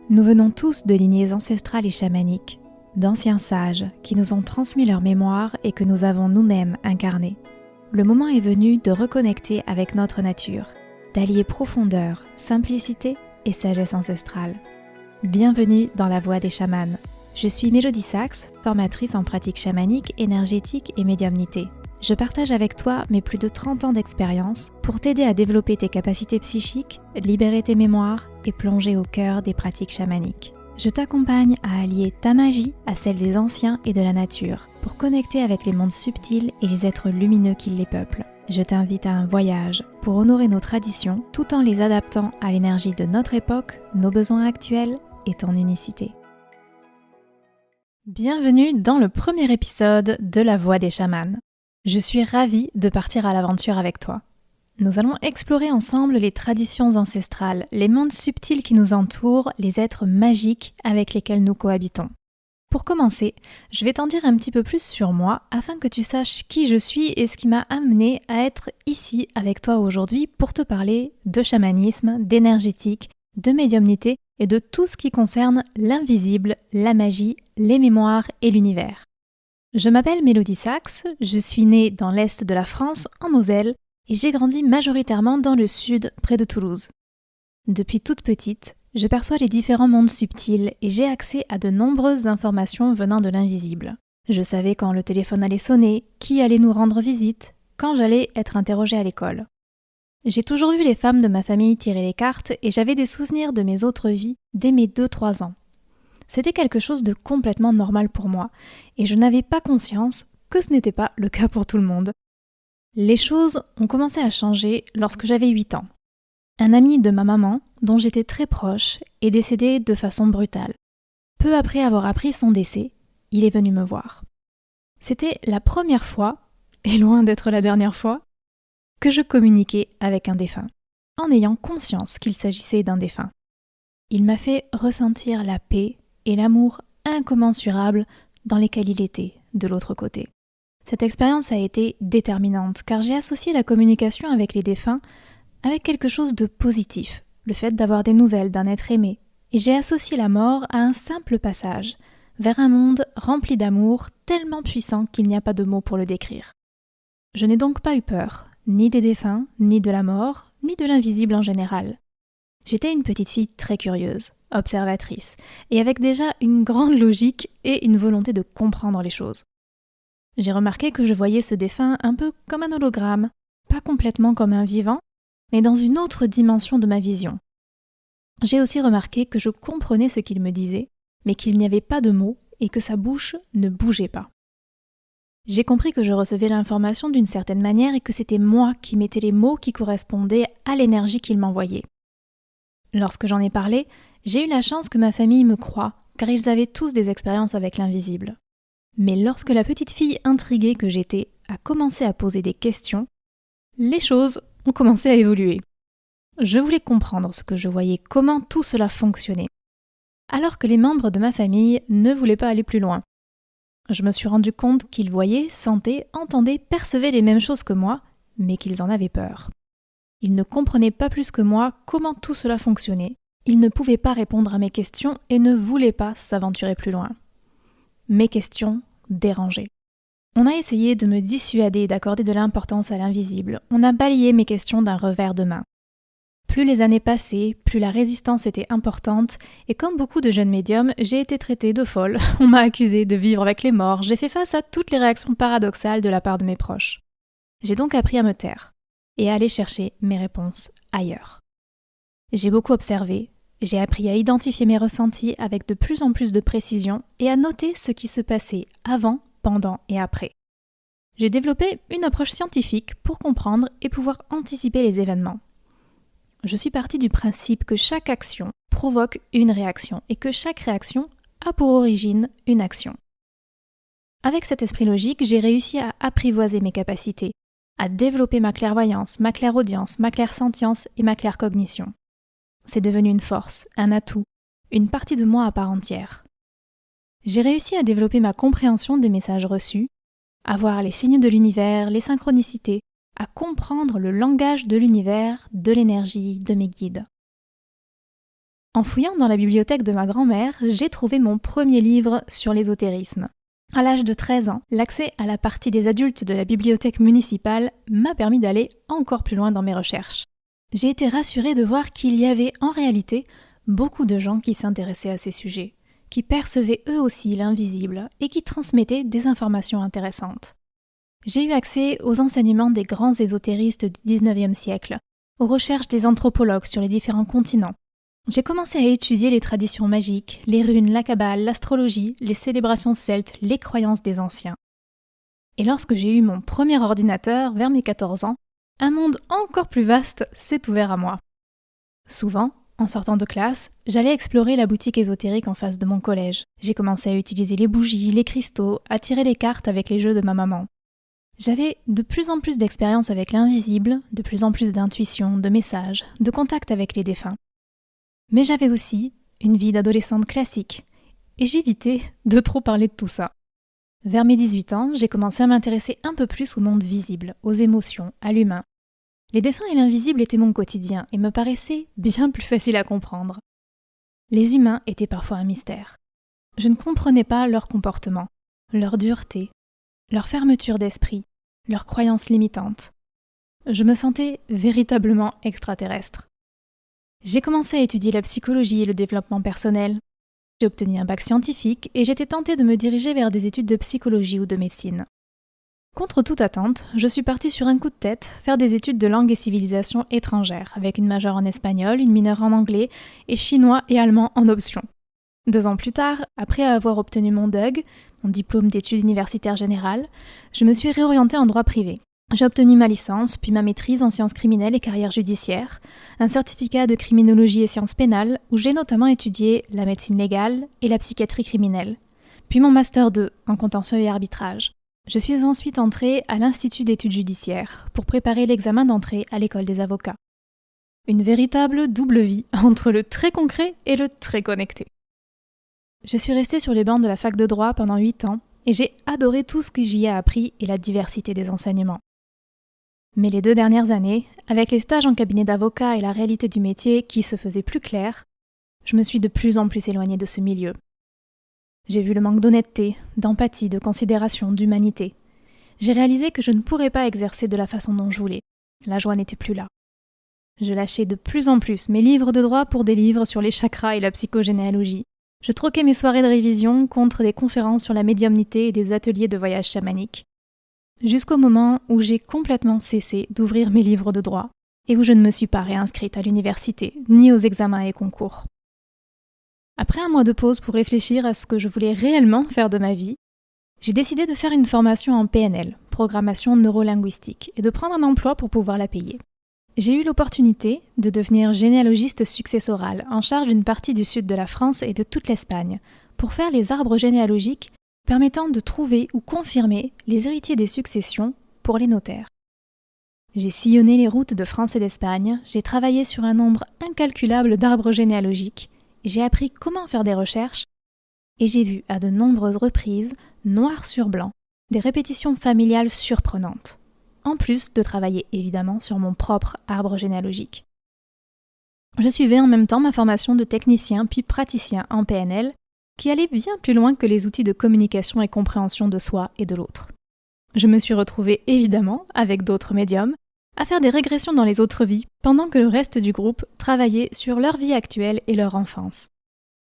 Nous venons tous de lignées ancestrales et chamaniques, d'anciens sages qui nous ont transmis leur mémoire et que nous avons nous-mêmes incarnés. Le moment est venu de reconnecter avec notre nature, d'allier profondeur, simplicité et sagesse ancestrale. Bienvenue dans la voie des chamans. Je suis Mélodie Sachs, formatrice en pratique chamanique, énergétique et médiumnité. Je partage avec toi mes plus de 30 ans d'expérience pour t'aider à développer tes capacités psychiques, libérer tes mémoires et plonger au cœur des pratiques chamaniques. Je t'accompagne à allier ta magie à celle des anciens et de la nature pour connecter avec les mondes subtils et les êtres lumineux qui les peuplent. Je t'invite à un voyage pour honorer nos traditions tout en les adaptant à l'énergie de notre époque, nos besoins actuels et ton unicité. Bienvenue dans le premier épisode de La Voie des chamans. Je suis ravie de partir à l'aventure avec toi. Nous allons explorer ensemble les traditions ancestrales, les mondes subtils qui nous entourent, les êtres magiques avec lesquels nous cohabitons. Pour commencer, je vais t'en dire un petit peu plus sur moi afin que tu saches qui je suis et ce qui m'a amené à être ici avec toi aujourd'hui pour te parler de chamanisme, d'énergétique, de médiumnité et de tout ce qui concerne l'invisible, la magie, les mémoires et l'univers. Je m'appelle Mélodie Sachs, je suis née dans l'est de la France, en Moselle, et j'ai grandi majoritairement dans le sud, près de Toulouse. Depuis toute petite, je perçois les différents mondes subtils et j'ai accès à de nombreuses informations venant de l'invisible. Je savais quand le téléphone allait sonner, qui allait nous rendre visite, quand j'allais être interrogée à l'école. J'ai toujours vu les femmes de ma famille tirer les cartes et j'avais des souvenirs de mes autres vies dès mes 2-3 ans. C'était quelque chose de complètement normal pour moi et je n'avais pas conscience que ce n'était pas le cas pour tout le monde. Les choses ont commencé à changer lorsque j'avais 8 ans. Un ami de ma maman, dont j'étais très proche, est décédé de façon brutale. Peu après avoir appris son décès, il est venu me voir. C'était la première fois, et loin d'être la dernière fois, que je communiquais avec un défunt, en ayant conscience qu'il s'agissait d'un défunt. Il m'a fait ressentir la paix et l'amour incommensurable dans lesquels il était de l'autre côté. Cette expérience a été déterminante car j'ai associé la communication avec les défunts avec quelque chose de positif, le fait d'avoir des nouvelles d'un être aimé, et j'ai associé la mort à un simple passage vers un monde rempli d'amour tellement puissant qu'il n'y a pas de mots pour le décrire. Je n'ai donc pas eu peur, ni des défunts, ni de la mort, ni de l'invisible en général. J'étais une petite fille très curieuse, observatrice, et avec déjà une grande logique et une volonté de comprendre les choses. J'ai remarqué que je voyais ce défunt un peu comme un hologramme, pas complètement comme un vivant, mais dans une autre dimension de ma vision. J'ai aussi remarqué que je comprenais ce qu'il me disait, mais qu'il n'y avait pas de mots et que sa bouche ne bougeait pas. J'ai compris que je recevais l'information d'une certaine manière et que c'était moi qui mettais les mots qui correspondaient à l'énergie qu'il m'envoyait. Lorsque j'en ai parlé, j'ai eu la chance que ma famille me croie, car ils avaient tous des expériences avec l'invisible. Mais lorsque la petite fille intriguée que j'étais a commencé à poser des questions, les choses ont commencé à évoluer. Je voulais comprendre ce que je voyais, comment tout cela fonctionnait, alors que les membres de ma famille ne voulaient pas aller plus loin. Je me suis rendu compte qu'ils voyaient, sentaient, entendaient, percevaient les mêmes choses que moi, mais qu'ils en avaient peur. Ils ne comprenaient pas plus que moi comment tout cela fonctionnait. Ils ne pouvaient pas répondre à mes questions et ne voulaient pas s'aventurer plus loin. Mes questions dérangeaient. On a essayé de me dissuader d'accorder de l'importance à l'invisible. On a balayé mes questions d'un revers de main. Plus les années passaient, plus la résistance était importante, et comme beaucoup de jeunes médiums, j'ai été traitée de folle. On m'a accusée de vivre avec les morts. J'ai fait face à toutes les réactions paradoxales de la part de mes proches. J'ai donc appris à me taire et à aller chercher mes réponses ailleurs. J'ai beaucoup observé, j'ai appris à identifier mes ressentis avec de plus en plus de précision et à noter ce qui se passait avant, pendant et après. J'ai développé une approche scientifique pour comprendre et pouvoir anticiper les événements. Je suis partie du principe que chaque action provoque une réaction et que chaque réaction a pour origine une action. Avec cet esprit logique, j'ai réussi à apprivoiser mes capacités, à développer ma clairvoyance, ma clairaudience, ma clairsentience et ma claircognition. C'est devenu une force, un atout, une partie de moi à part entière. J'ai réussi à développer ma compréhension des messages reçus, à voir les signes de l'univers, les synchronicités, à comprendre le langage de l'univers, de l'énergie, de mes guides. En fouillant dans la bibliothèque de ma grand-mère, j'ai trouvé mon premier livre sur l'ésotérisme. À l'âge de 13 ans, l'accès à la partie des adultes de la bibliothèque municipale m'a permis d'aller encore plus loin dans mes recherches. J'ai été rassurée de voir qu'il y avait en réalité beaucoup de gens qui s'intéressaient à ces sujets, qui percevaient eux aussi l'invisible et qui transmettaient des informations intéressantes. J'ai eu accès aux enseignements des grands ésotéristes du XIXe siècle, aux recherches des anthropologues sur les différents continents. J'ai commencé à étudier les traditions magiques, les runes, la kabbale, l'astrologie, les célébrations celtes, les croyances des anciens. Et lorsque j'ai eu mon premier ordinateur, vers mes 14 ans, un monde encore plus vaste s'est ouvert à moi. Souvent, en sortant de classe, j'allais explorer la boutique ésotérique en face de mon collège. J'ai commencé à utiliser les bougies, les cristaux, à tirer les cartes avec les jeux de ma maman. J'avais de plus en plus d'expérience avec l'invisible, de plus en plus d'intuition, de messages, de contact avec les défunts. Mais j'avais aussi une vie d'adolescente classique, et j'évitais de trop parler de tout ça. Vers mes 18 ans, j'ai commencé à m'intéresser un peu plus au monde visible, aux émotions, à l'humain. Les défunts et l'invisible étaient mon quotidien et me paraissaient bien plus faciles à comprendre. Les humains étaient parfois un mystère. Je ne comprenais pas leur comportement, leur dureté, leur fermeture d'esprit, leurs croyances limitantes. Je me sentais véritablement extraterrestre. J'ai commencé à étudier la psychologie et le développement personnel. J'ai obtenu un bac scientifique et j'étais tentée de me diriger vers des études de psychologie ou de médecine. Contre toute attente, je suis partie sur un coup de tête faire des études de langue et civilisation étrangères, avec une majeure en espagnol, une mineure en anglais et chinois et allemand en option. 2 ans plus tard, après avoir obtenu mon DUG, mon diplôme d'études universitaires générales, je me suis réorientée en droit privé. J'ai obtenu ma licence, puis ma maîtrise en sciences criminelles et carrière judiciaire, un certificat de criminologie et sciences pénales où j'ai notamment étudié la médecine légale et la psychiatrie criminelle, puis mon master 2 en contentieux et arbitrage. Je suis ensuite entrée à l'Institut d'études judiciaires pour préparer l'examen d'entrée à l'école des avocats. Une véritable double vie entre le très concret et le très connecté. Je suis restée sur les bancs de la fac de droit pendant 8 ans et j'ai adoré tout ce que j'y ai appris et la diversité des enseignements. Mais les 2 dernières années, avec les stages en cabinet d'avocat et la réalité du métier qui se faisait plus claire, je me suis de plus en plus éloignée de ce milieu. J'ai vu le manque d'honnêteté, d'empathie, de considération, d'humanité. J'ai réalisé que je ne pourrais pas exercer de la façon dont je voulais. La joie n'était plus là. Je lâchais de plus en plus mes livres de droit pour des livres sur les chakras et la psychogénéalogie. Je troquais mes soirées de révision contre des conférences sur la médiumnité et des ateliers de voyage chamanique. Jusqu'au moment où j'ai complètement cessé d'ouvrir mes livres de droit et où je ne me suis pas réinscrite à l'université ni aux examens et concours. Après un mois de pause pour réfléchir à ce que je voulais réellement faire de ma vie, j'ai décidé de faire une formation en PNL, programmation neurolinguistique, et de prendre un emploi pour pouvoir la payer. J'ai eu l'opportunité de devenir généalogiste successorale en charge d'une partie du sud de la France et de toute l'Espagne pour faire les arbres généalogiques permettant de trouver ou confirmer les héritiers des successions pour les notaires. J'ai sillonné les routes de France et d'Espagne, j'ai travaillé sur un nombre incalculable d'arbres généalogiques, j'ai appris comment faire des recherches et j'ai vu à de nombreuses reprises, noir sur blanc, des répétitions familiales surprenantes, en plus de travailler évidemment sur mon propre arbre généalogique. Je suivais en même temps ma formation de technicien puis praticien en PNL, qui allait bien plus loin que les outils de communication et compréhension de soi et de l'autre. Je me suis retrouvée évidemment, avec d'autres médiums, à faire des régressions dans les autres vies, pendant que le reste du groupe travaillait sur leur vie actuelle et leur enfance.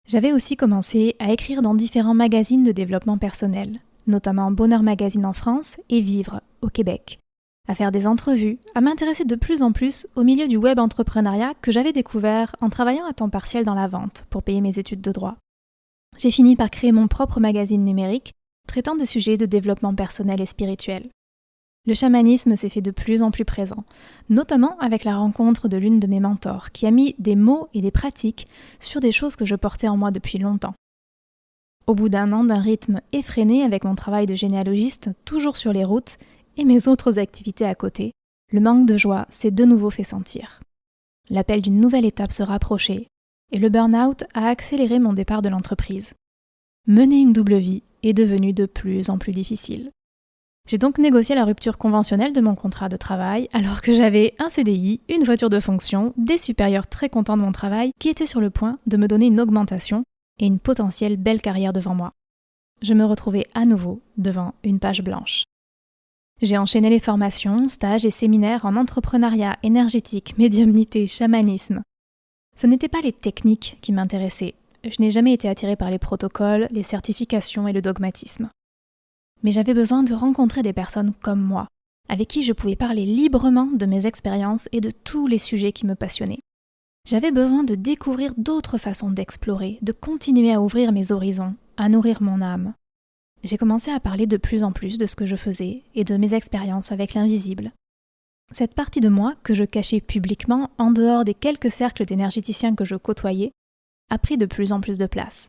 J'avais aussi commencé à écrire dans différents magazines de développement personnel, notamment Bonheur Magazine en France et Vivre au Québec, à faire des entrevues, à m'intéresser de plus en plus au milieu du web entrepreneuriat que j'avais découvert en travaillant à temps partiel dans la vente pour payer mes études de droit. J'ai fini par créer mon propre magazine numérique traitant de sujets de développement personnel et spirituel. Le chamanisme s'est fait de plus en plus présent, notamment avec la rencontre de l'une de mes mentors qui a mis des mots et des pratiques sur des choses que je portais en moi depuis longtemps. Au bout d'un an d'un rythme effréné avec mon travail de généalogiste toujours sur les routes et mes autres activités à côté, le manque de joie s'est de nouveau fait sentir. L'appel d'une nouvelle étape se rapprochait et le burn-out a accéléré mon départ de l'entreprise. Mener une double vie est devenu de plus en plus difficile. J'ai donc négocié la rupture conventionnelle de mon contrat de travail alors que j'avais un CDI, une voiture de fonction, des supérieurs très contents de mon travail qui étaient sur le point de me donner une augmentation et une potentielle belle carrière devant moi. Je me retrouvais à nouveau devant une page blanche. J'ai enchaîné les formations, stages et séminaires en entrepreneuriat énergétique, médiumnité, chamanisme. Ce n'étaient pas les techniques qui m'intéressaient. Je n'ai jamais été attirée par les protocoles, les certifications et le dogmatisme. Mais j'avais besoin de rencontrer des personnes comme moi, avec qui je pouvais parler librement de mes expériences et de tous les sujets qui me passionnaient. J'avais besoin de découvrir d'autres façons d'explorer, de continuer à ouvrir mes horizons, à nourrir mon âme. J'ai commencé à parler de plus en plus de ce que je faisais et de mes expériences avec l'invisible. Cette partie de moi que je cachais publiquement en dehors des quelques cercles d'énergéticiens que je côtoyais a pris de plus en plus de place,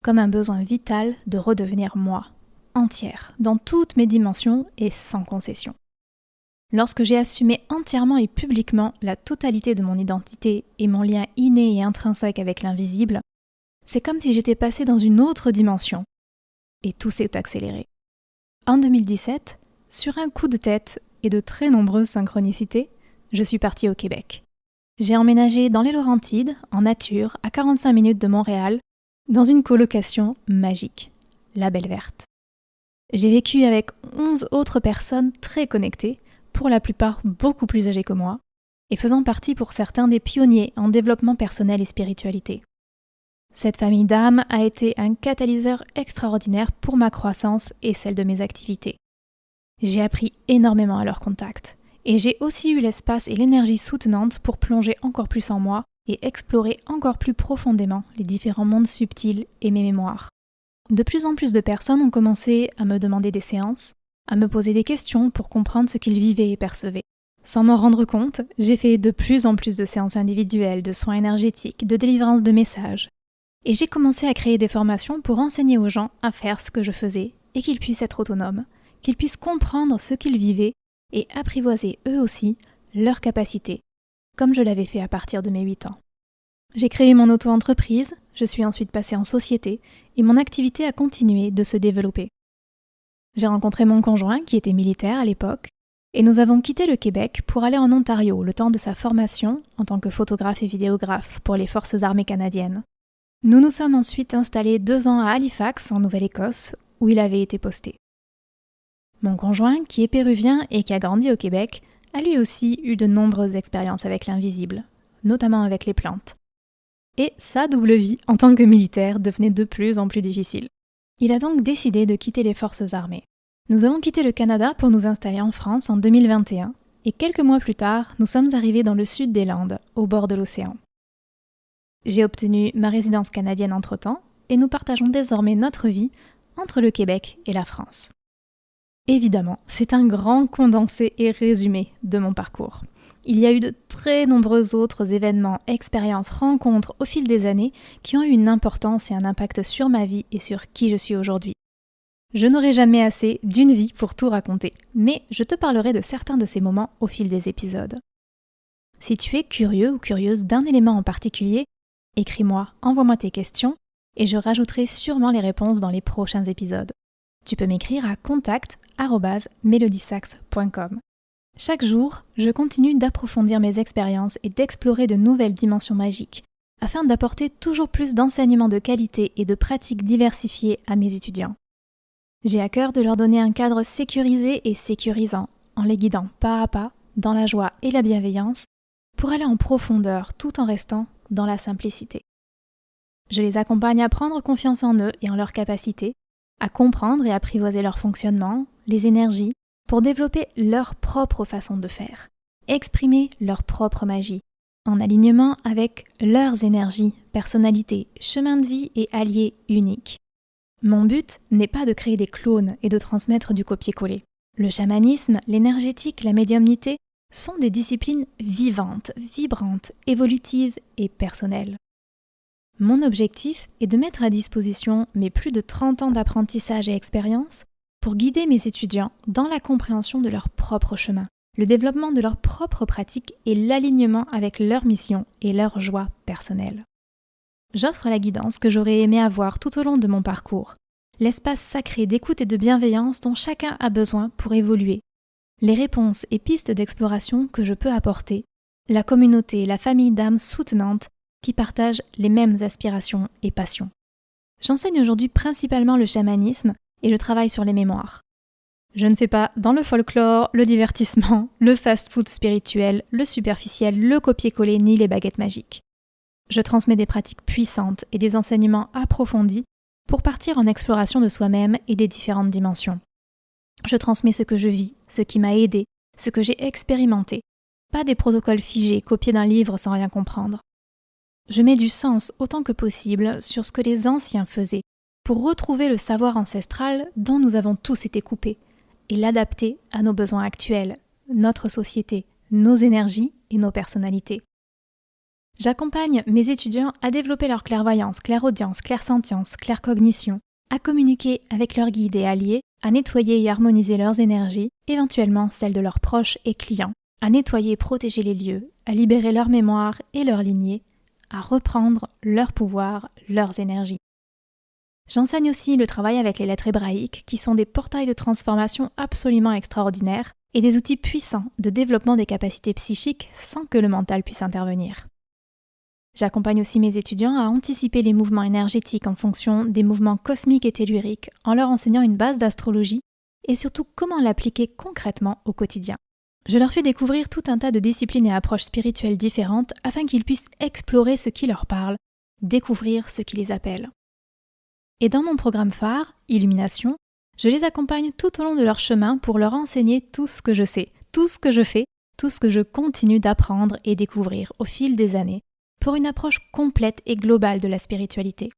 comme un besoin vital de redevenir moi, entière, dans toutes mes dimensions et sans concession. Lorsque j'ai assumé entièrement et publiquement la totalité de mon identité et mon lien inné et intrinsèque avec l'invisible, c'est comme si j'étais passée dans une autre dimension. Et tout s'est accéléré. En 2017, sur un coup de tête et de très nombreuses synchronicités, je suis partie au Québec. J'ai emménagé dans les Laurentides, en nature, à 45 minutes de Montréal, dans une colocation magique, la Belle Verte. J'ai vécu avec 11 autres personnes très connectées, pour la plupart beaucoup plus âgées que moi, et faisant partie pour certains des pionniers en développement personnel et spiritualité. Cette famille d'âmes a été un catalyseur extraordinaire pour ma croissance et celle de mes activités. J'ai appris énormément à leur contact, et j'ai aussi eu l'espace et l'énergie soutenante pour plonger encore plus en moi et explorer encore plus profondément les différents mondes subtils et mes mémoires. De plus en plus de personnes ont commencé à me demander des séances, à me poser des questions pour comprendre ce qu'ils vivaient et percevaient. Sans m'en rendre compte, j'ai fait de plus en plus de séances individuelles, de soins énergétiques, de délivrance de messages. Et j'ai commencé à créer des formations pour enseigner aux gens à faire ce que je faisais et qu'ils puissent être autonomes, qu'ils puissent comprendre ce qu'ils vivaient et apprivoiser eux aussi leurs capacités, comme je l'avais fait à partir de mes 8 ans. J'ai créé mon auto-entreprise, je suis ensuite passée en société et mon activité a continué de se développer. J'ai rencontré mon conjoint qui était militaire à l'époque et nous avons quitté le Québec pour aller en Ontario le temps de sa formation en tant que photographe et vidéographe pour les Forces armées canadiennes. Nous nous sommes ensuite installés 2 ans à Halifax, en Nouvelle-Écosse, où il avait été posté. Mon conjoint, qui est péruvien et qui a grandi au Québec, a lui aussi eu de nombreuses expériences avec l'invisible, notamment avec les plantes. Et sa double vie en tant que militaire devenait de plus en plus difficile. Il a donc décidé de quitter les forces armées. Nous avons quitté le Canada pour nous installer en France en 2021, et quelques mois plus tard, nous sommes arrivés dans le sud des Landes, au bord de l'océan. J'ai obtenu ma résidence canadienne entre-temps, et nous partageons désormais notre vie entre le Québec et la France. Évidemment, c'est un grand condensé et résumé de mon parcours. Il y a eu de très nombreux autres événements, expériences, rencontres au fil des années qui ont eu une importance et un impact sur ma vie et sur qui je suis aujourd'hui. Je n'aurai jamais assez d'une vie pour tout raconter, mais je te parlerai de certains de ces moments au fil des épisodes. Si tu es curieux ou curieuse d'un élément en particulier, écris-moi, envoie-moi tes questions et je rajouterai sûrement les réponses dans les prochains épisodes. Tu peux m'écrire à contact@melodiesax.com. Chaque jour, je continue d'approfondir mes expériences et d'explorer de nouvelles dimensions magiques, afin d'apporter toujours plus d'enseignements de qualité et de pratiques diversifiées à mes étudiants. J'ai à cœur de leur donner un cadre sécurisé et sécurisant, en les guidant pas à pas, dans la joie et la bienveillance, pour aller en profondeur tout en restant dans la simplicité. Je les accompagne à prendre confiance en eux et en leurs capacités, à comprendre et apprivoiser leur fonctionnement, les énergies, pour développer leur propre façon de faire, exprimer leur propre magie, en alignement avec leurs énergies, personnalités, chemins de vie et alliés uniques. Mon but n'est pas de créer des clones et de transmettre du copier-coller. Le chamanisme, l'énergétique, la médiumnité sont des disciplines vivantes, vibrantes, évolutives et personnelles. Mon objectif est de mettre à disposition mes plus de 30 ans d'apprentissage et expérience pour guider mes étudiants dans la compréhension de leur propre chemin, le développement de leurs propres pratiques et l'alignement avec leur mission et leur joie personnelle. J'offre la guidance que j'aurais aimé avoir tout au long de mon parcours, l'espace sacré d'écoute et de bienveillance dont chacun a besoin pour évoluer, les réponses et pistes d'exploration que je peux apporter, la communauté, la famille d'âmes soutenantes qui partagent les mêmes aspirations et passions. J'enseigne aujourd'hui principalement le chamanisme et je travaille sur les mémoires. Je ne fais pas dans le folklore, le divertissement, le fast-food spirituel, le superficiel, le copier-coller ni les baguettes magiques. Je transmets des pratiques puissantes et des enseignements approfondis pour partir en exploration de soi-même et des différentes dimensions. Je transmets ce que je vis, ce qui m'a aidé, ce que j'ai expérimenté, pas des protocoles figés copiés d'un livre sans rien comprendre. Je mets du sens autant que possible sur ce que les anciens faisaient pour retrouver le savoir ancestral dont nous avons tous été coupés et l'adapter à nos besoins actuels, notre société, nos énergies et nos personnalités. J'accompagne mes étudiants à développer leur clairvoyance, clairaudience, clairsentience, claircognition, à communiquer avec leurs guides et alliés, à nettoyer et harmoniser leurs énergies, éventuellement celles de leurs proches et clients, à nettoyer et protéger les lieux, à libérer leur mémoire et leur lignée, à reprendre leur pouvoir, leurs énergies. J'enseigne aussi le travail avec les lettres hébraïques, qui sont des portails de transformation absolument extraordinaires et des outils puissants de développement des capacités psychiques sans que le mental puisse intervenir. J'accompagne aussi mes étudiants à anticiper les mouvements énergétiques en fonction des mouvements cosmiques et telluriques en leur enseignant une base d'astrologie et surtout comment l'appliquer concrètement au quotidien. Je leur fais découvrir tout un tas de disciplines et approches spirituelles différentes afin qu'ils puissent explorer ce qui leur parle, découvrir ce qui les appelle. Et dans mon programme phare, Illumination, je les accompagne tout au long de leur chemin pour leur enseigner tout ce que je sais, tout ce que je fais, tout ce que je continue d'apprendre et découvrir au fil des années, pour une approche complète et globale de la spiritualité.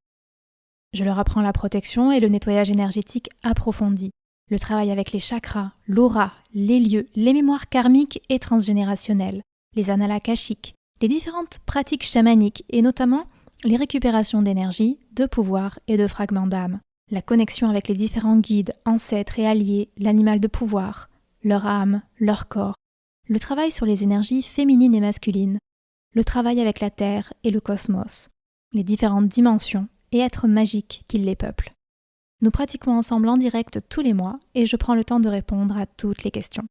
Je leur apprends la protection et le nettoyage énergétique approfondi, le travail avec les chakras, l'aura, les lieux, les mémoires karmiques et transgénérationnelles, les annales akashiques, les différentes pratiques chamaniques et notamment les récupérations d'énergie, de pouvoir et de fragments d'âme, la connexion avec les différents guides, ancêtres et alliés, l'animal de pouvoir, leur âme, leur corps, le travail sur les énergies féminines et masculines, le travail avec la Terre et le cosmos, les différentes dimensions et êtres magiques qui les peuplent. Nous pratiquons ensemble en direct tous les mois et je prends le temps de répondre à toutes les questions.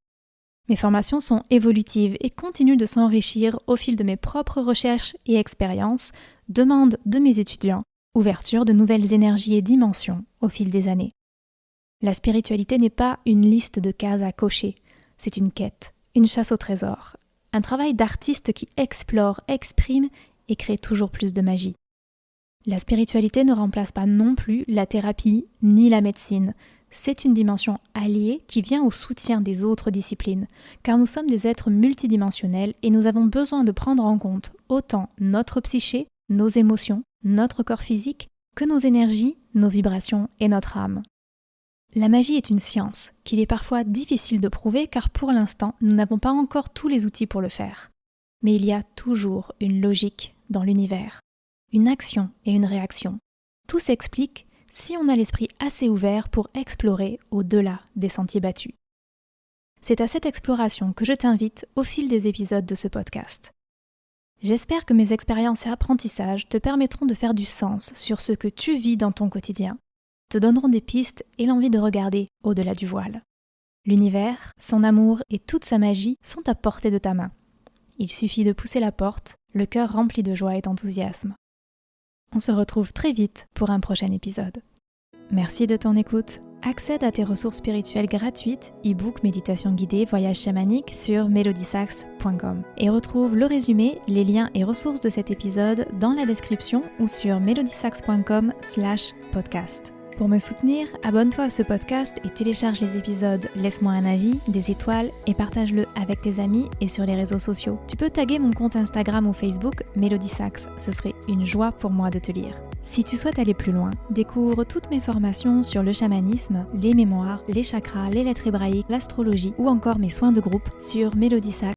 Mes formations sont évolutives et continuent de s'enrichir au fil de mes propres recherches et expériences, demandes de mes étudiants, ouverture de nouvelles énergies et dimensions au fil des années. La spiritualité n'est pas une liste de cases à cocher, c'est une quête, une chasse au trésor, un travail d'artiste qui explore, exprime et crée toujours plus de magie. La spiritualité ne remplace pas non plus la thérapie ni la médecine. C'est une dimension alliée qui vient au soutien des autres disciplines, car nous sommes des êtres multidimensionnels et nous avons besoin de prendre en compte autant notre psyché, nos émotions, notre corps physique, que nos énergies, nos vibrations et notre âme. La magie est une science qu'il est parfois difficile de prouver car pour l'instant, nous n'avons pas encore tous les outils pour le faire. Mais il y a toujours une logique dans l'univers, une action et une réaction. Tout s'explique si on a l'esprit assez ouvert pour explorer au-delà des sentiers battus. C'est à cette exploration que je t'invite au fil des épisodes de ce podcast. J'espère que mes expériences et apprentissages te permettront de faire du sens sur ce que tu vis dans ton quotidien, te donneront des pistes et l'envie de regarder au-delà du voile. L'univers, son amour et toute sa magie sont à portée de ta main. Il suffit de pousser la porte, le cœur rempli de joie et d'enthousiasme. On se retrouve très vite pour un prochain épisode. Merci de ton écoute. Accède à tes ressources spirituelles gratuites, e-book, méditation guidée, voyage chamanique sur melodysax.com et retrouve le résumé, les liens et ressources de cet épisode dans la description ou sur melodysax.com/podcast. Pour me soutenir, abonne-toi à ce podcast et télécharge les épisodes, laisse-moi un avis, des étoiles et partage-le avec tes amis et sur les réseaux sociaux. Tu peux taguer mon compte Instagram ou Facebook melodysax, ce serait une joie pour moi de te lire. Si tu souhaites aller plus loin, découvre toutes mes formations sur le chamanisme, les mémoires, les chakras, les lettres hébraïques, l'astrologie ou encore mes soins de groupe sur melodysax.